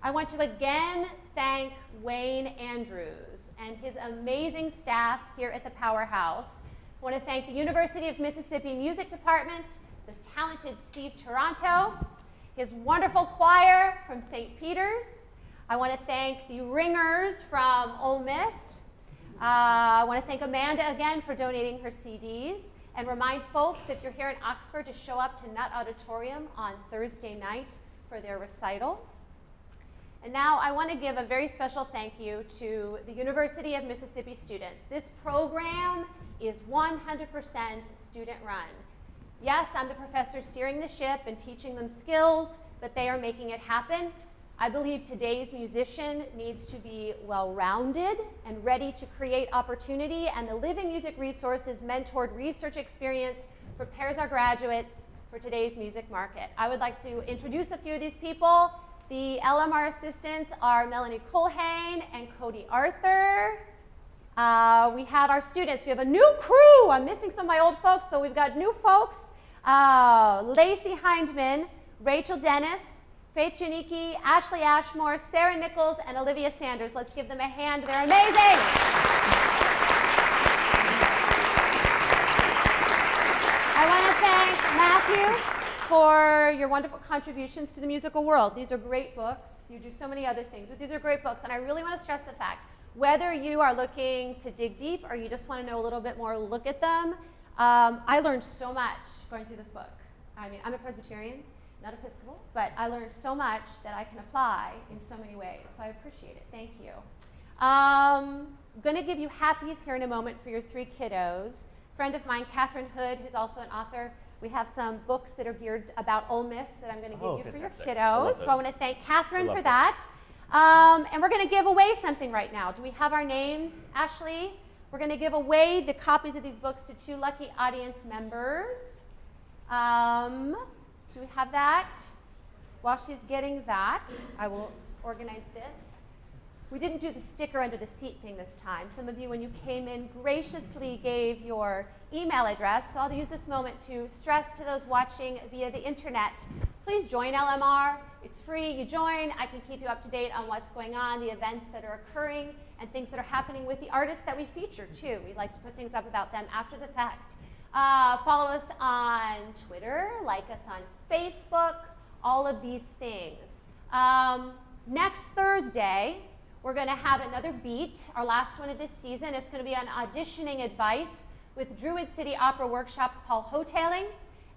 I want to again thank Wayne Andrews and his amazing staff here at the Powerhouse. I want to thank the University of Mississippi Music Department, the talented Steve Taranto, his wonderful choir from St. Peter's. I want to thank the ringers from Ole Miss. I want to thank Amanda again for donating her CDs, and remind folks, if you're here in Oxford, to show up to Nutt Auditorium on Thursday night for their recital. And now I want to give a very special thank you to the University of Mississippi students. This program is 100% student run. Yes, I'm the professor steering the ship and teaching them skills, but they are making it happen. I believe today's musician needs to be well-rounded and ready to create opportunity, and the Living Music Resources mentored research experience prepares our graduates for today's music market. I would like to introduce a few of these people. The LMR assistants are Melanie Culhane and Cody Arthur. We have our students. We have a new crew. I'm missing some of my old folks, but we've got new folks. Lacey Hindman, Rachel Dennis, Faith Janicki, Ashley Ashmore, Sarah Nichols, and Olivia Sanders. Let's give them a hand. They're amazing. I want to thank Matthew for your wonderful contributions to the musical world. These are great books. You do so many other things, but these are great books. And I really want to stress the fact, whether you are looking to dig deep or you just want to know a little bit more, look at them. I learned so much going through this book. I mean, I'm a Presbyterian, not Episcopal, but I learned so much that I can apply in so many ways. So I appreciate it. Thank you. I'm going to give you happies here in a moment for your 3 kiddos. A friend of mine, Catherine Hood, who's also an author, we have some books that are geared about Ole Miss that I'm going to give you for your kiddos. So I want to thank Catherine for that. And we're going to give away something right now. Do we have our names, Ashley? We're going to give away the copies of these books to 2 lucky audience members. Do we have that? While she's getting that, I will organize this. We didn't do the sticker under the seat thing this time. Some of you, when you came in, graciously gave your email address. So I'll use this moment to stress to those watching via the internet, please join LMR. It's free. You join. I can keep you up to date on what's going on, the events that are occurring, and things that are happening with the artists that we feature, too. We like to put things up about them after the fact. Follow us on Twitter, like us on Facebook, all of these things. Next Thursday, we're going to have another beat, our last one of this season. It's going to be on auditioning advice with Druid City Opera Workshop's Paul Hotailing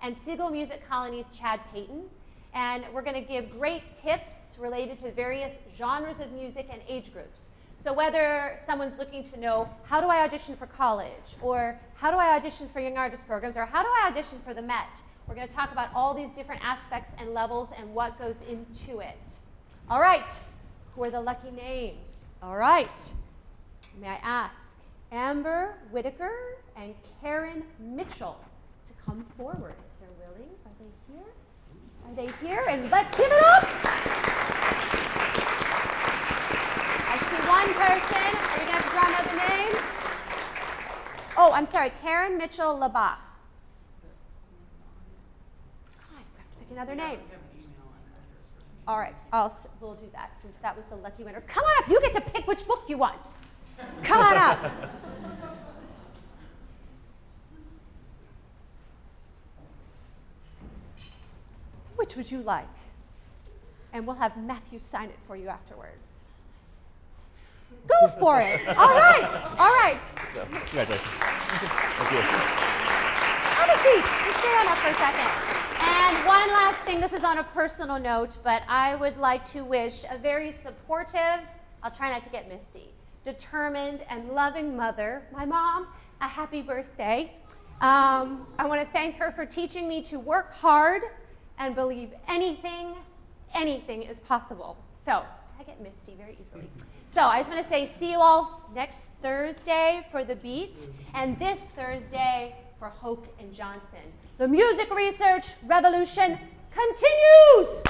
and Siegel Music Colony's Chad Payton. And we're going to give great tips related to various genres of music and age groups. So whether someone's looking to know, how do I audition for college? Or how do I audition for young artist programs? Or how do I audition for the Met? We're going to talk about all these different aspects and levels and what goes into it. All right. Who are the lucky names? All right. May I ask Amber Whitaker and Karen Mitchell to come forward if they're willing. Are they here? Are they here? And let's give it up. I see one person. Are you going to have to draw another name? Oh, I'm sorry. Karen Mitchell Labach. I have to pick another name. All right, we'll do that since that was the lucky winner. Come on up. You get to pick which book you want. Come on up. Which would you like? And we'll have Matthew sign it for you afterwards. Go for it. All right. All right. Congratulations. Thank you. Have a seat. Just stay on up for a second. And one last thing, this is on a personal note, but I would like to wish a very supportive, I'll try not to get misty, determined and loving mother, my mom, a happy birthday. I want to thank her for teaching me to work hard and believe anything is possible. So, I get misty very easily. So I just want to say see you all next Thursday for the beat, and this Thursday for Hoch and Johnson. The music research revolution continues!